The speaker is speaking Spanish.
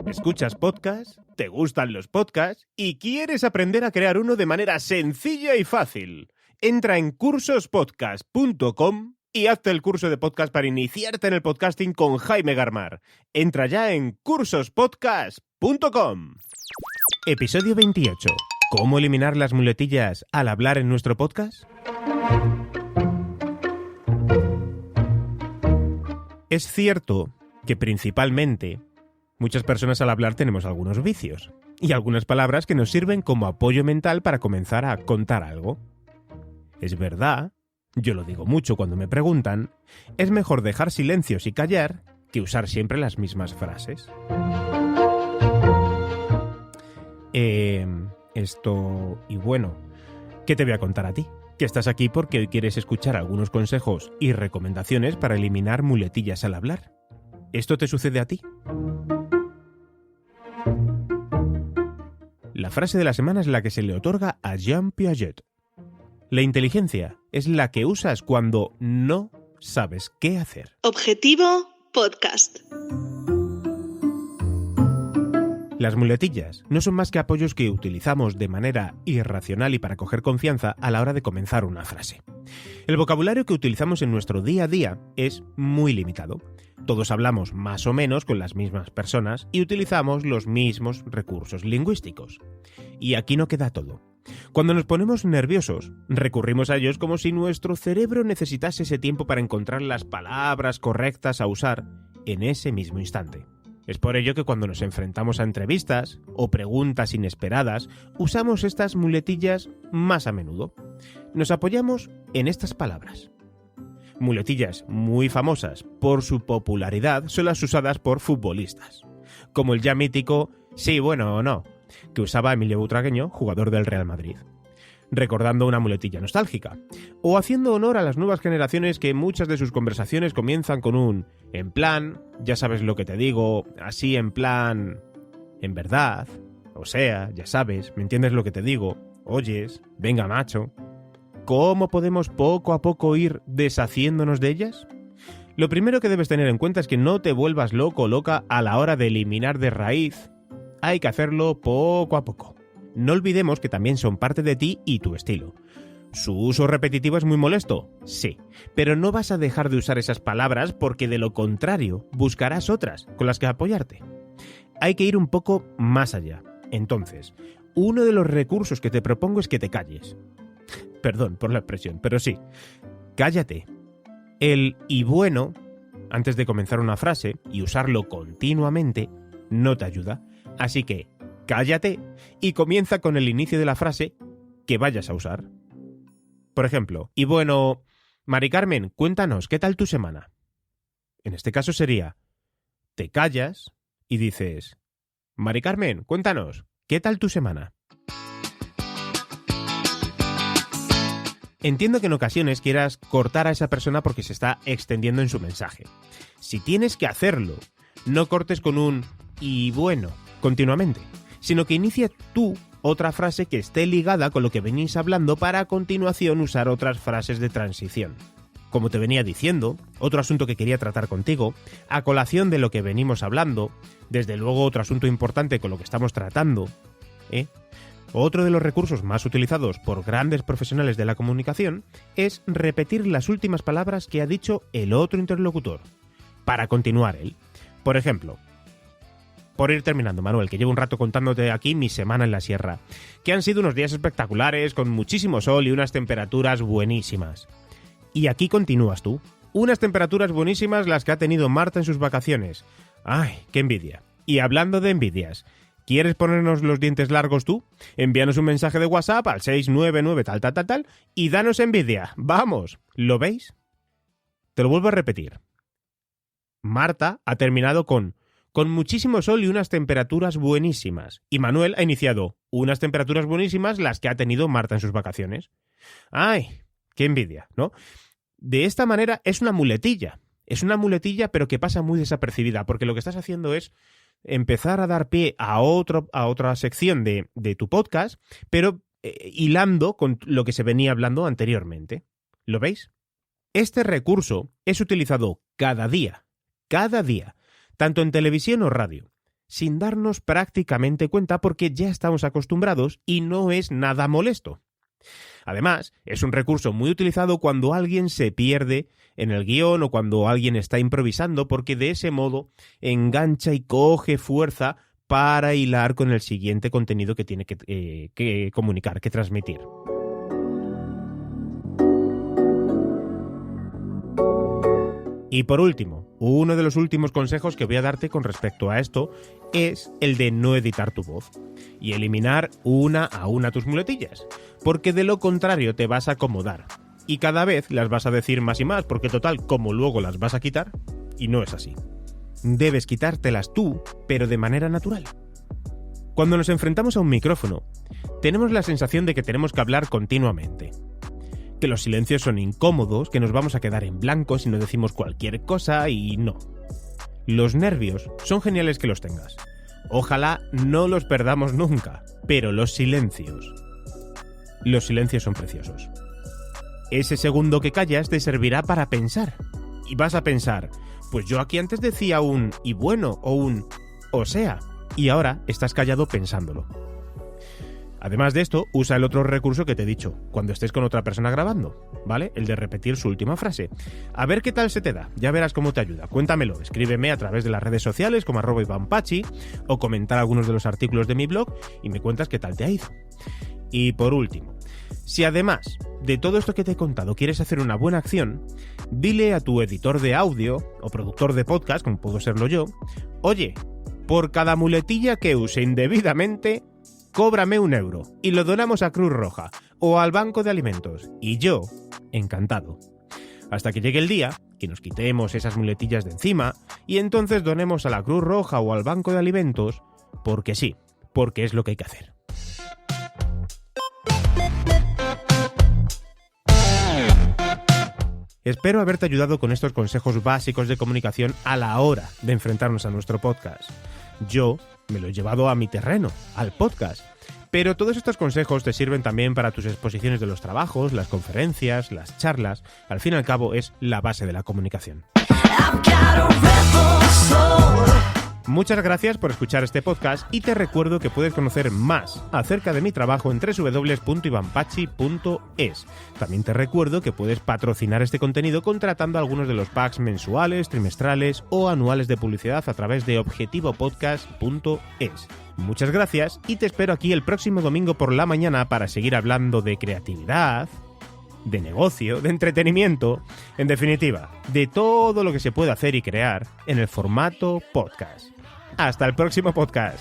¿Escuchas podcasts? ¿Te gustan los podcasts? ¿Y quieres aprender a crear uno de manera sencilla y fácil? Entra en cursospodcast.com y hazte el curso de podcast para iniciarte en el podcasting con Jaime Garmar. Entra ya en cursospodcast.com. Episodio 28. ¿Cómo eliminar las muletillas al hablar en nuestro podcast? Es cierto que principalmente muchas personas al hablar tenemos algunos vicios y algunas palabras que nos sirven como apoyo mental para comenzar a contar algo. Es verdad, yo lo digo mucho cuando me preguntan, es mejor dejar silencios y callar que usar siempre las mismas frases. Y bueno, ¿qué te voy a contar a ti? Que estás aquí porque hoy quieres escuchar algunos consejos y recomendaciones para eliminar muletillas al hablar. ¿Esto te sucede a ti? La frase de la semana es la que se le otorga a Jean Piaget. La inteligencia es la que usas cuando no sabes qué hacer. Objetivo Podcast. Las muletillas no son más que apoyos que utilizamos de manera irracional y para coger confianza a la hora de comenzar una frase. El vocabulario que utilizamos en nuestro día a día es muy limitado. Todos hablamos más o menos con las mismas personas y utilizamos los mismos recursos lingüísticos. Y aquí no queda todo. Cuando nos ponemos nerviosos, recurrimos a ellos como si nuestro cerebro necesitase ese tiempo para encontrar las palabras correctas a usar en ese mismo instante. Es por ello que cuando nos enfrentamos a entrevistas o preguntas inesperadas, usamos estas muletillas más a menudo. Nos apoyamos en estas palabras. Muletillas muy famosas por su popularidad son las usadas por futbolistas, como el ya mítico sí, bueno o no, que usaba Emilio Butragueño, jugador del Real Madrid, recordando una muletilla nostálgica, o haciendo honor a las nuevas generaciones que muchas de sus conversaciones comienzan con un en plan, ya sabes lo que te digo, así en plan, en verdad, o sea, ya sabes, ¿me entiendes lo que te digo? Oyes, venga macho. ¿Cómo podemos poco a poco ir deshaciéndonos de ellas? Lo primero que debes tener en cuenta es que no te vuelvas loco o loca a la hora de eliminar de raíz. Hay que hacerlo poco a poco. No olvidemos que también son parte de ti y tu estilo. ¿Su uso repetitivo es muy molesto? Sí, pero no vas a dejar de usar esas palabras porque de lo contrario buscarás otras con las que apoyarte. Hay que ir un poco más allá. Entonces, uno de los recursos que te propongo es que te calles. Perdón por la expresión, pero sí, cállate. El y bueno, antes de comenzar una frase y usarlo continuamente, no te ayuda. Así que, cállate y comienza con el inicio de la frase que vayas a usar. Por ejemplo, y bueno, Mari Carmen, cuéntanos, ¿qué tal tu semana? En este caso sería, te callas y dices, Mari Carmen, cuéntanos, ¿qué tal tu semana? Entiendo que en ocasiones quieras cortar a esa persona porque se está extendiendo en su mensaje. Si tienes que hacerlo, no cortes con un y bueno continuamente, sino que inicia tú otra frase que esté ligada con lo que venís hablando para a continuación usar otras frases de transición. Como te venía diciendo, otro asunto que quería tratar contigo, a colación de lo que venimos hablando, desde luego otro asunto importante con lo que estamos tratando, Otro de los recursos más utilizados por grandes profesionales de la comunicación es repetir las últimas palabras que ha dicho el otro interlocutor, para continuar él. Por ejemplo, por ir terminando, Manuel, que llevo un rato contándote aquí mi semana en la sierra, que han sido unos días espectaculares, con muchísimo sol y unas temperaturas buenísimas. Y aquí continúas tú. Unas temperaturas buenísimas las que ha tenido Marta en sus vacaciones. ¡Ay, qué envidia! Y hablando de envidias, ¿quieres ponernos los dientes largos tú? Envíanos un mensaje de WhatsApp al 699 tal y danos envidia. ¡Vamos! ¿Lo veis? Te lo vuelvo a repetir. Marta ha terminado con muchísimo sol y unas temperaturas buenísimas. Y Manuel ha iniciado unas temperaturas buenísimas las que ha tenido Marta en sus vacaciones. ¡Ay! ¡Qué envidia!, ¿no? De esta manera es una muletilla. Es una muletilla, pero que pasa muy desapercibida, porque lo que estás haciendo es empezar a dar pie a otra sección de tu podcast, pero hilando con lo que se venía hablando anteriormente. ¿Lo veis? Este recurso es utilizado cada día, tanto en televisión o radio. sin darnos prácticamente cuenta porque ya estamos acostumbrados y no es nada molesto. Además, es un recurso muy utilizado cuando alguien se pierde en el guión o cuando alguien está improvisando, porque de ese modo engancha y coge fuerza para hilar con el siguiente contenido que tiene que comunicar, que transmitir. Y por último, uno de los últimos consejos que voy a darte con respecto a esto es el de no editar tu voz y eliminar una a una tus muletillas, porque de lo contrario te vas a acomodar y cada vez las vas a decir más y más, porque total, como luego las vas a quitar, y no es así. Debes quitártelas tú, pero de manera natural. Cuando nos enfrentamos a un micrófono, tenemos la sensación de que tenemos que hablar continuamente, que los silencios son incómodos, que nos vamos a quedar en blanco si no decimos cualquier cosa y no. Los nervios son geniales que los tengas. Ojalá no los perdamos nunca, pero los silencios son preciosos. Ese segundo que callas te servirá para pensar. Y vas a pensar, pues yo aquí antes decía un y bueno o un o sea, y ahora estás callado pensándolo. Además de esto, usa el otro recurso que te he dicho, cuando estés con otra persona grabando, ¿vale? El de repetir su última frase. A ver qué tal se te da, ya verás cómo te ayuda. Cuéntamelo, escríbeme a través de las redes sociales como @ivanpachi o comentar algunos de los artículos de mi blog y me cuentas qué tal te ha ido. Y por último, si además de todo esto que te he contado quieres hacer una buena acción, dile a tu editor de audio o productor de podcast, como puedo serlo yo, oye, por cada muletilla que use indebidamente, cóbrame 1 euro y lo donamos a Cruz Roja o al Banco de Alimentos. Y yo, encantado. Hasta que llegue el día que nos quitemos esas muletillas de encima y entonces donemos a la Cruz Roja o al Banco de Alimentos porque sí, porque es lo que hay que hacer. Espero haberte ayudado con estos consejos básicos de comunicación a la hora de enfrentarnos a nuestro podcast. Yo me lo he llevado a mi terreno, al podcast. Pero todos estos consejos te sirven también para tus exposiciones de los trabajos, las conferencias, las charlas. Al fin y al cabo es la base de la comunicación. Muchas gracias por escuchar este podcast y te recuerdo que puedes conocer más acerca de mi trabajo en www.ivanpachi.es. También te recuerdo que puedes patrocinar este contenido contratando algunos de los packs mensuales, trimestrales o anuales de publicidad a través de objetivopodcast.es. Muchas gracias y te espero aquí el próximo domingo por la mañana para seguir hablando de creatividad, de negocio, de entretenimiento, en definitiva, de todo lo que se puede hacer y crear en el formato podcast. Hasta el próximo podcast.